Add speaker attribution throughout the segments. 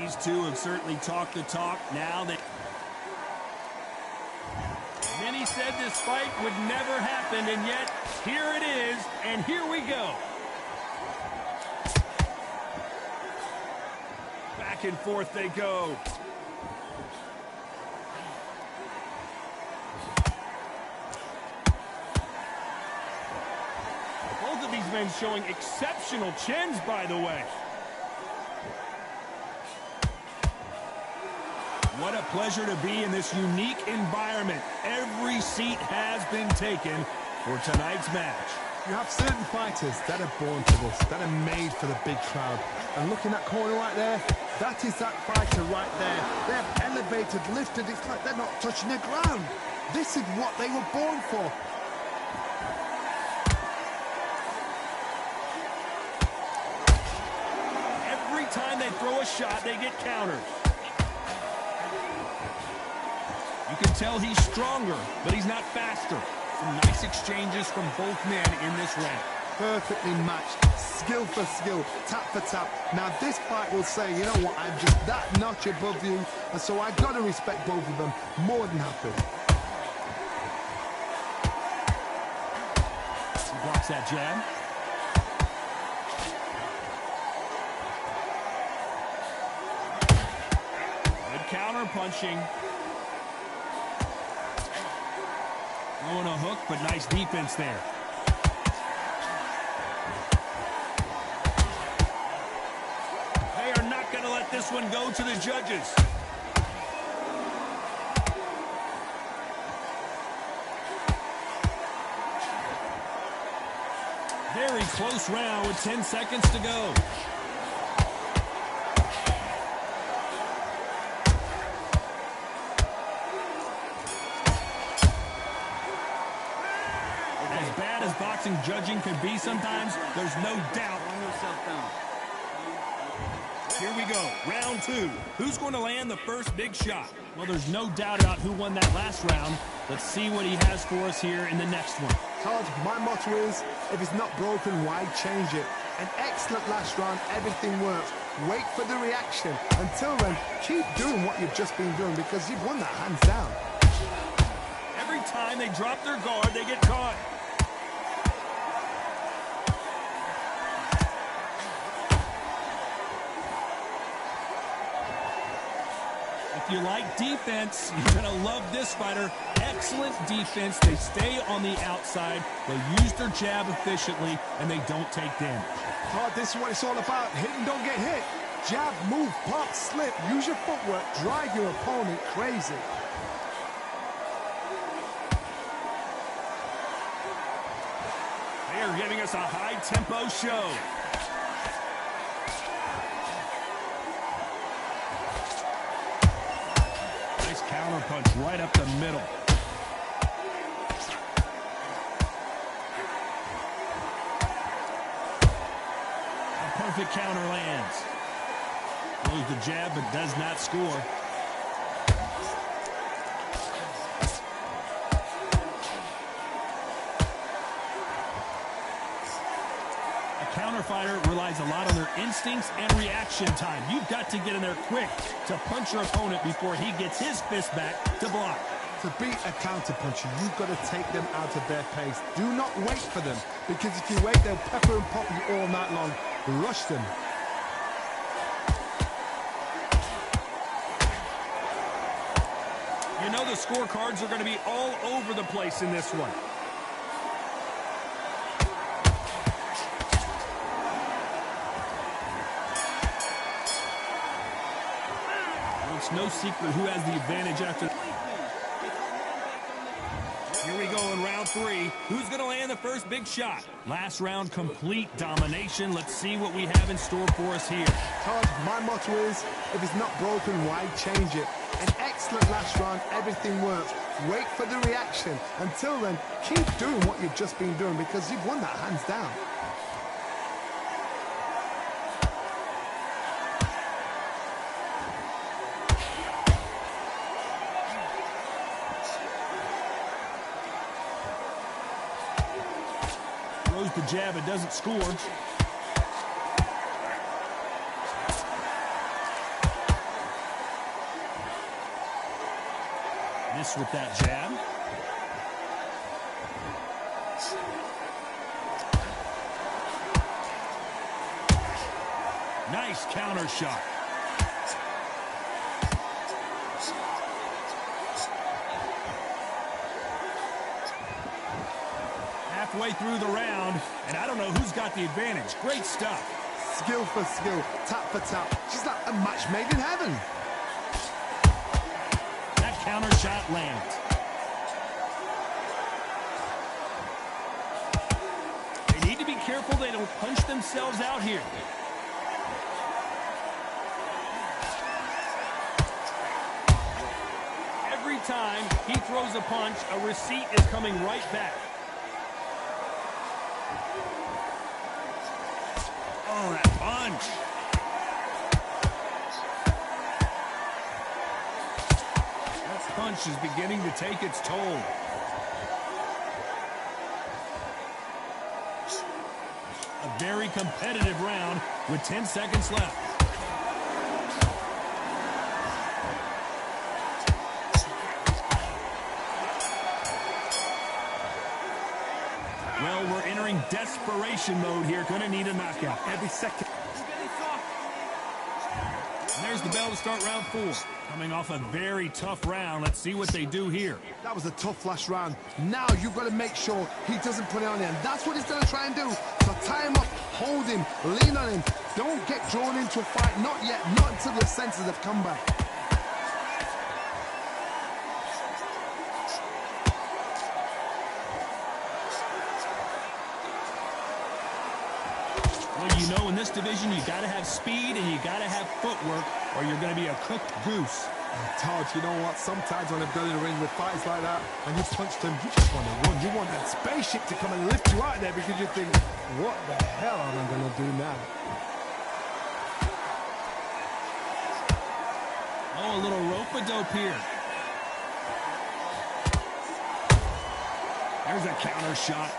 Speaker 1: These two have certainly talked the talk. Now they... Many said this fight would never happen, and yet here it is, and here we go. Back and forth they go. Both of these men showing exceptional chins, by the way. What a pleasure to be in this unique environment. Every seat has been taken for tonight's match.
Speaker 2: You have certain fighters that are born for this, that are made for the big crowd. And look in that corner right there, that is that fighter right there. They have elevated, lifted, it's like they're not touching the ground. This is what they were born for.
Speaker 1: Every time they throw a shot, they get countered. You can tell he's stronger, but he's not faster. Some nice exchanges from both men in this round.
Speaker 2: Perfectly matched, skill for skill, tap for tap. Now this fight will say, you know what, I'm just that notch above you, and so I've got to respect both of them more than happy.
Speaker 1: He blocks that jab. Good counter punching. Throwing a hook, but nice defense there. They are not going to let this one go to the judges. Very close round with 10 seconds to go. Boxing judging can be sometimes, there's no doubt. Here we go, round two. Who's going to land the first big shot? Well, there's no doubt about who won that last round. Let's see what he has for us here in the next one.
Speaker 2: Todd, my motto is, if it's not broken, why change it? An excellent last round, everything works. Wait for the reaction. Until then, keep doing what you've just been doing because you've won that hands down.
Speaker 1: Every time they drop their guard, they get caught. If you like defense, you're going to love this fighter. Excellent defense. They stay on the outside. They use their jab efficiently, and they don't take damage.
Speaker 2: Todd, this is what it's all about. Hit and don't get hit. Jab, move, pop, slip. Use your footwork. Drive your opponent crazy.
Speaker 1: They are giving us a high-tempo show. Counter punch right up the middle. A perfect counter lands. Throws the jab but does not score. Counter fighter relies a lot on their instincts and reaction time. You've got to get in there quick to punch your opponent before he gets his fist back to block.
Speaker 2: To beat a counter puncher, you've got to take them out of their pace. Do not wait for them, because if you wait, they'll pepper and pop you all night long. Rush them.
Speaker 1: You know the scorecards are going to be all over the place in this one. It's no secret who has the advantage after. Here we go in round three. Who's going to land the first big shot? Last round, complete domination. Let's see what we have in store for us here.
Speaker 2: Todd, my motto is, if it's not broken, why change it? An excellent last round, everything works. Wait for the reaction. Until then, keep doing what you've just been doing because you've won that hands down.
Speaker 1: Throws the jab, it doesn't score. Miss with that jab. Nice counter shot. Halfway through the round, and I don't know who's got the advantage. Great stuff.
Speaker 2: Skill for skill, tap for tap. She's like a match made in heaven.
Speaker 1: That counter shot lands. They need to be careful they don't punch themselves out here. Every time he throws a punch, a receipt is coming right back. Oh, that punch. That punch is beginning to take its toll. A very competitive round with 10 seconds left. Well, we're entering desperation mode here. Gonna need a knockout.
Speaker 2: Every second.
Speaker 1: And there's the bell to start round 4. Coming off a very tough round. Let's see what they do here.
Speaker 2: That was a tough last round. Now you've got to make sure he doesn't put it on him. That's what he's going to try and do. So tie him up, hold him, lean on him. Don't get drawn into a fight. Not yet. Not until your senses have come back.
Speaker 1: Well, you know, in this division, you got to have speed and you got to have footwork, or you're going to be a cooked goose.
Speaker 2: Todd, you know what? Sometimes when I've done in the ring with fights like that, and you punched him, you just want to run. You want that spaceship to come and lift you out there because you think, what the hell am I going to do now?
Speaker 1: Oh, a little rope-a-dope here. There's a counter shot.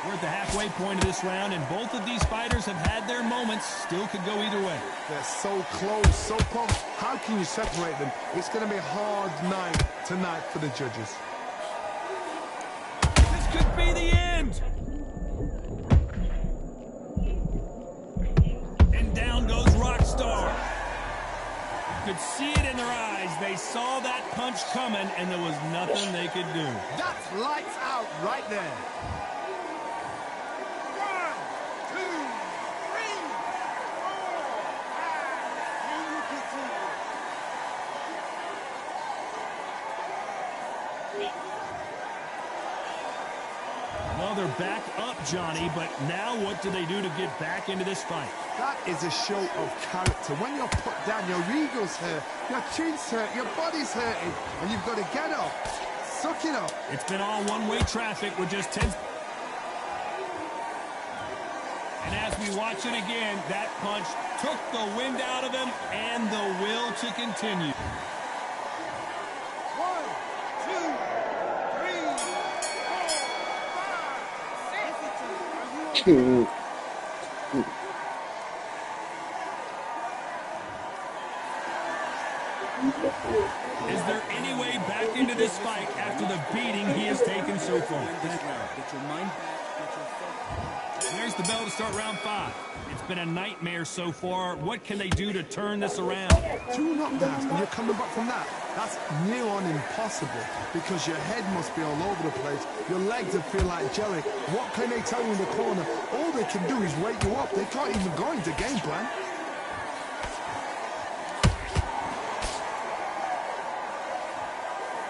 Speaker 1: We're at the halfway point of this round, and both of these fighters have had their moments. Still could go either way.
Speaker 2: They're so close, so close. How can you separate them? It's going to be a hard night tonight for the judges.
Speaker 1: This could be the end. And down goes Rockstar. You could see it in their eyes. They saw that punch coming, and there was nothing they could do.
Speaker 2: That's lights out right there.
Speaker 1: Well, they're back up, Johnny, but now what do they do to get back into this fight?
Speaker 2: That is a show of character. When you're put down, your ego's hurt, your chin's hurt, your body's hurting, and you've got to get up. Suck it up.
Speaker 1: It's been all one-way traffic with just 10. And as we watch it again, that punch took the wind out of him and the will to continue.
Speaker 2: 1, 2, 3, 4, 5, 6.
Speaker 1: Is there any way back into this fight after the beating he has taken so far? There's the bell to start round 5. It's been a nightmare so far. What can they do to turn this around?
Speaker 2: 2 knockdowns, and you're coming back from that. That's near on impossible because your head must be all over the place. Your legs will feel like jelly. What can they tell you in the corner? All they can do is wake you up. They can't even go into game plan.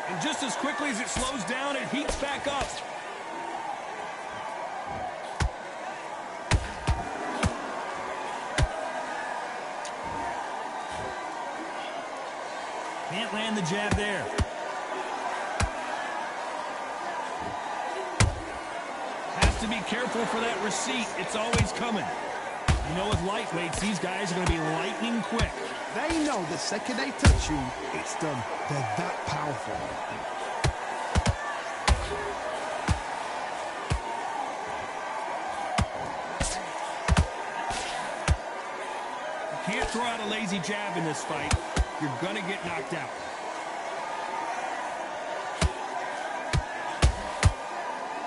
Speaker 1: And just as quickly as it slows down, it heats back up. Can't land the jab there. Has to be careful for that receipt. It's always coming. You know, with lightweights, these guys are going to be lightning quick.
Speaker 2: They know the second they touch you, it's done. They're that powerful.
Speaker 1: can't throw out a lazy jab in this fight. You're going to get knocked out.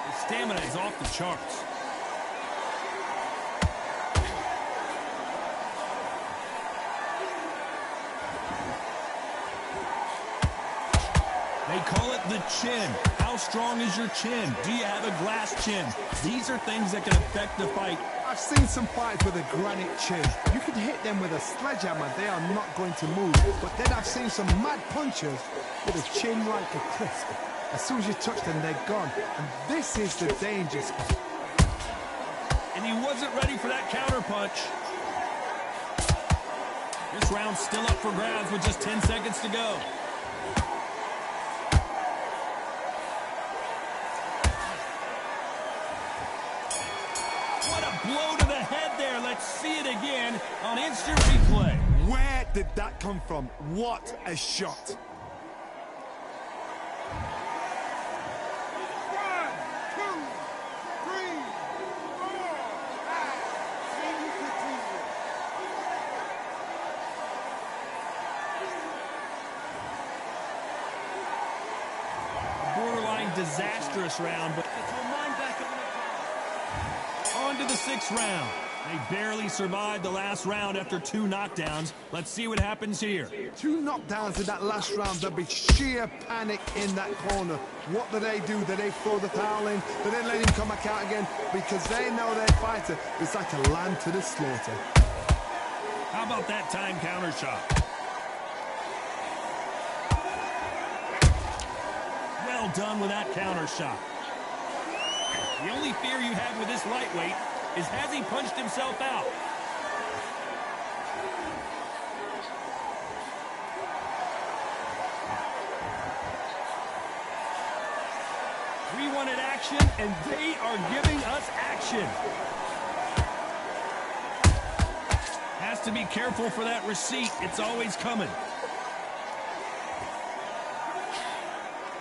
Speaker 1: His stamina is off the charts. They call it the chin. How strong is your chin? Do you have a glass chin? These are things that can affect the fight.
Speaker 2: I've seen some fights with a granite chin. You could hit them with a sledgehammer, they are not going to move. But then I've seen some mad punchers with a chin like a crisp. As soon as you touch them, they're gone. And this is the danger spot.
Speaker 1: And he wasn't ready for that counter punch. This round's still up for grabs with just 10 seconds to go. Blow to the head there. Let's see it again on instant replay.
Speaker 2: Where did that come from? What a shot.
Speaker 3: 1, 2, 3, 4, 5,
Speaker 1: Borderline disastrous round, but on to the 6th round. They barely survived the last round after 2 knockdowns. Let's see what happens here.
Speaker 2: 2 knockdowns in that last round. There'll be sheer panic in that corner. What do? Do they throw the towel in? Do they let him come back out again? Because they know their fighter is like a lamb to the slaughter.
Speaker 1: How about that time counter shot? Well done with that counter shot. The only fear you have with this lightweight is, has he punched himself out? We wanted action, and they are giving us action. Has to be careful for that receipt. It's always coming.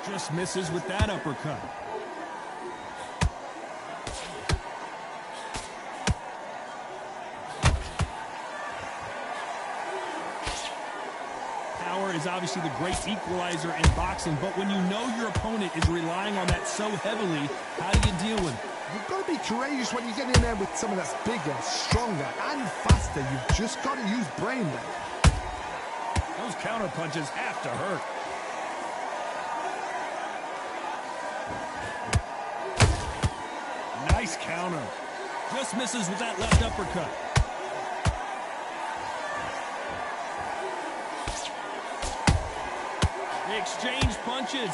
Speaker 1: Just misses with that uppercut. Is obviously the great equalizer in boxing, but when you know your opponent is relying on that so heavily, how do you deal with it?
Speaker 2: You've got to be courageous when you get in there with someone that's bigger, stronger, and faster. You've just got to use brain there.
Speaker 1: Those counter punches have to hurt. Nice counter. Just misses with that left uppercut. They exchange punches.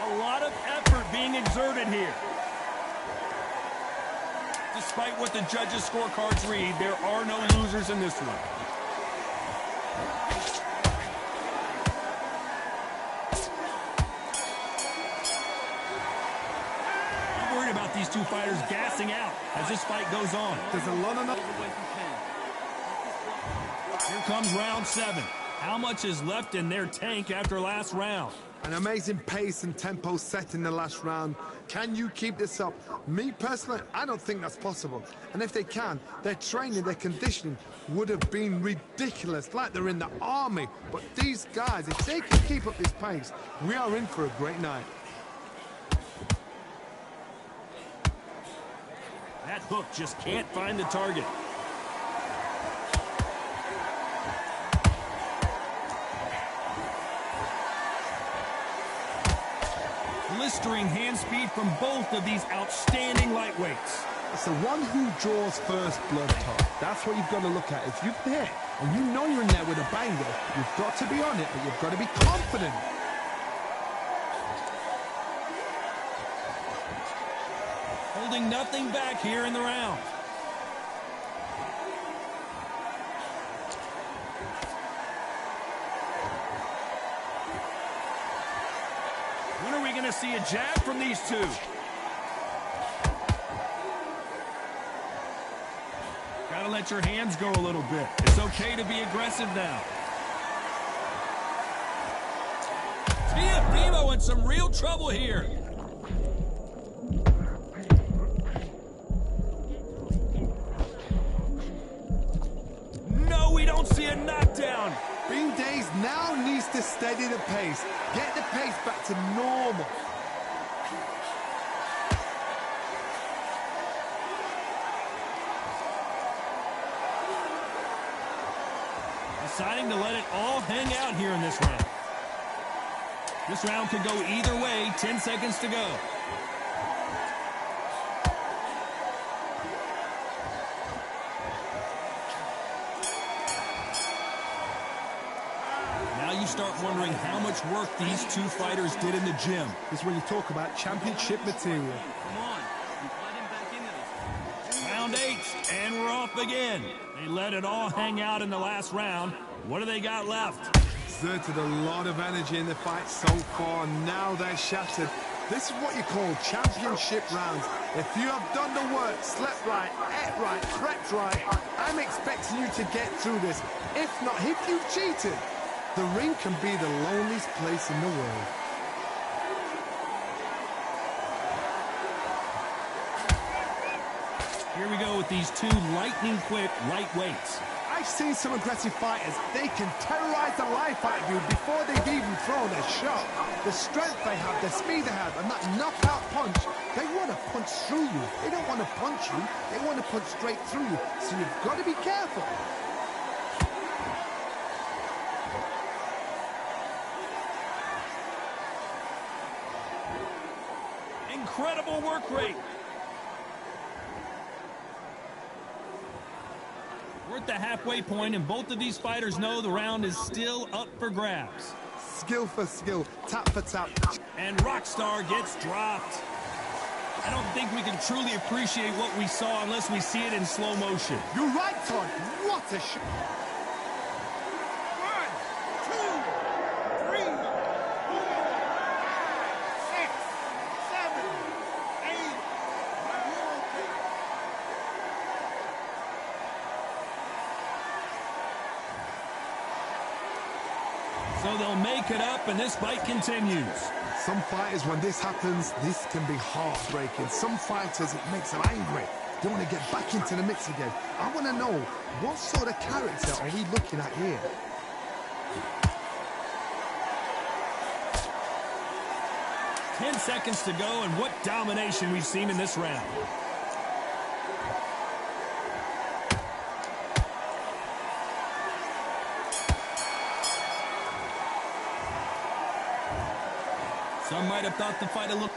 Speaker 1: A lot of effort being exerted here. Despite what the judges' scorecards read, there are no losers in this one. I'm worried about these two fighters gassing out as this fight goes on.
Speaker 2: There's a lot of...
Speaker 1: Here comes round 7. How much is left in their tank after last round?
Speaker 2: An amazing pace and tempo set in the last round. Can you keep this up? Me personally, I don't think that's possible. And if they can, their training, their conditioning would have been ridiculous, like they're in the army. But these guys, if they can keep up this pace, we are in for a great night.
Speaker 1: That hook just can't find the target. Blistering hand speed from both of these outstanding lightweights.
Speaker 2: It's the one who draws first blood, Todd. That's what you've got to look at. If you're there and you know you're in there with a banger, you've got to be on it, but you've got to be confident.
Speaker 1: Holding nothing back here in the round. When are we going to see a jab from these two? Gotta let your hands go a little bit. It's okay to be aggressive now. Teofimo in some real trouble here.
Speaker 2: now needs to steady the pace, get the pace back to normal.
Speaker 1: Deciding to let it all hang out here in this round. This round could go either way. 10 seconds to go. Now you start wondering how much work these two fighters did in the gym.
Speaker 2: This is when you talk about championship material.
Speaker 1: Come on. Let him back into this. Round 8, and we're off again. They let it all hang out in the last round. What do they got left?
Speaker 2: Exerted a lot of energy in the fight so far. Now they're shattered. This is what you call championship rounds. If you have done the work, slept right, ate right, prepped right, I'm expecting you to get through this. If not, if you've cheated, the ring can be the loneliest place in the world.
Speaker 1: Here we go with these two lightning-quick lightweights.
Speaker 2: I've seen some aggressive fighters. They can terrorize the life out of you before they've even thrown a shot. The strength they have, the speed they have, and that knockout punch, they want to punch through you. They don't want to punch you. They want to punch straight through you. So you've got to be careful.
Speaker 1: Incredible work rate. We're at the halfway point, and both of these fighters know the round is still up for grabs.
Speaker 2: Skill for skill, tap for tap.
Speaker 1: And Rockstar gets dropped. I don't think we can truly appreciate what we saw unless we see it in slow motion.
Speaker 2: You're right, Todd. What a shot.
Speaker 3: 1, 2, 3, 4, 5, 6, 7, 8.
Speaker 1: So they'll make it up, and this fight continues.
Speaker 2: Some fighters, when this happens, this can be heartbreaking. Some fighters, it makes them angry. They want to get back into the mix again. I want to know, what sort of character are we looking at here?
Speaker 1: Ten seconds to go, and what domination we've seen in this round. Some might have thought the fight a little...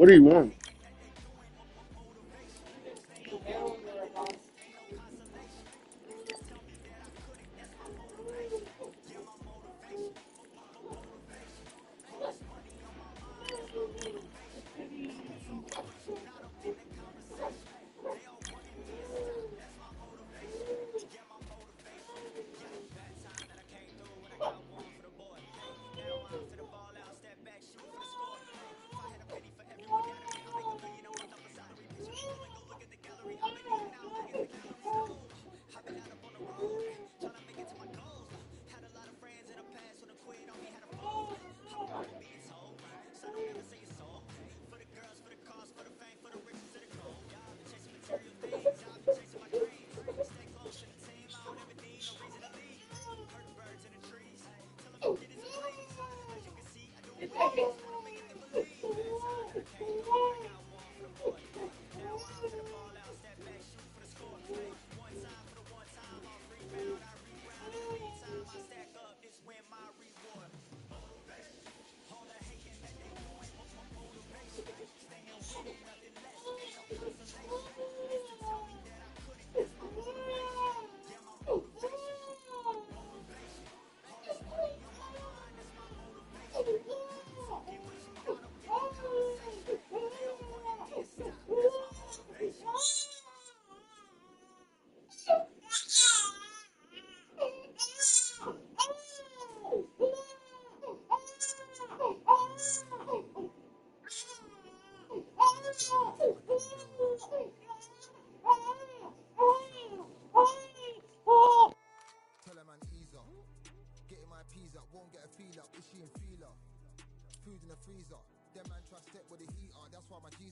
Speaker 4: What do you want?
Speaker 2: Tell a man ease up. Getting my peas up, won't get a feel up. Is she in feeler? Food in the freezer. Them man try step with the heater. That's why my G's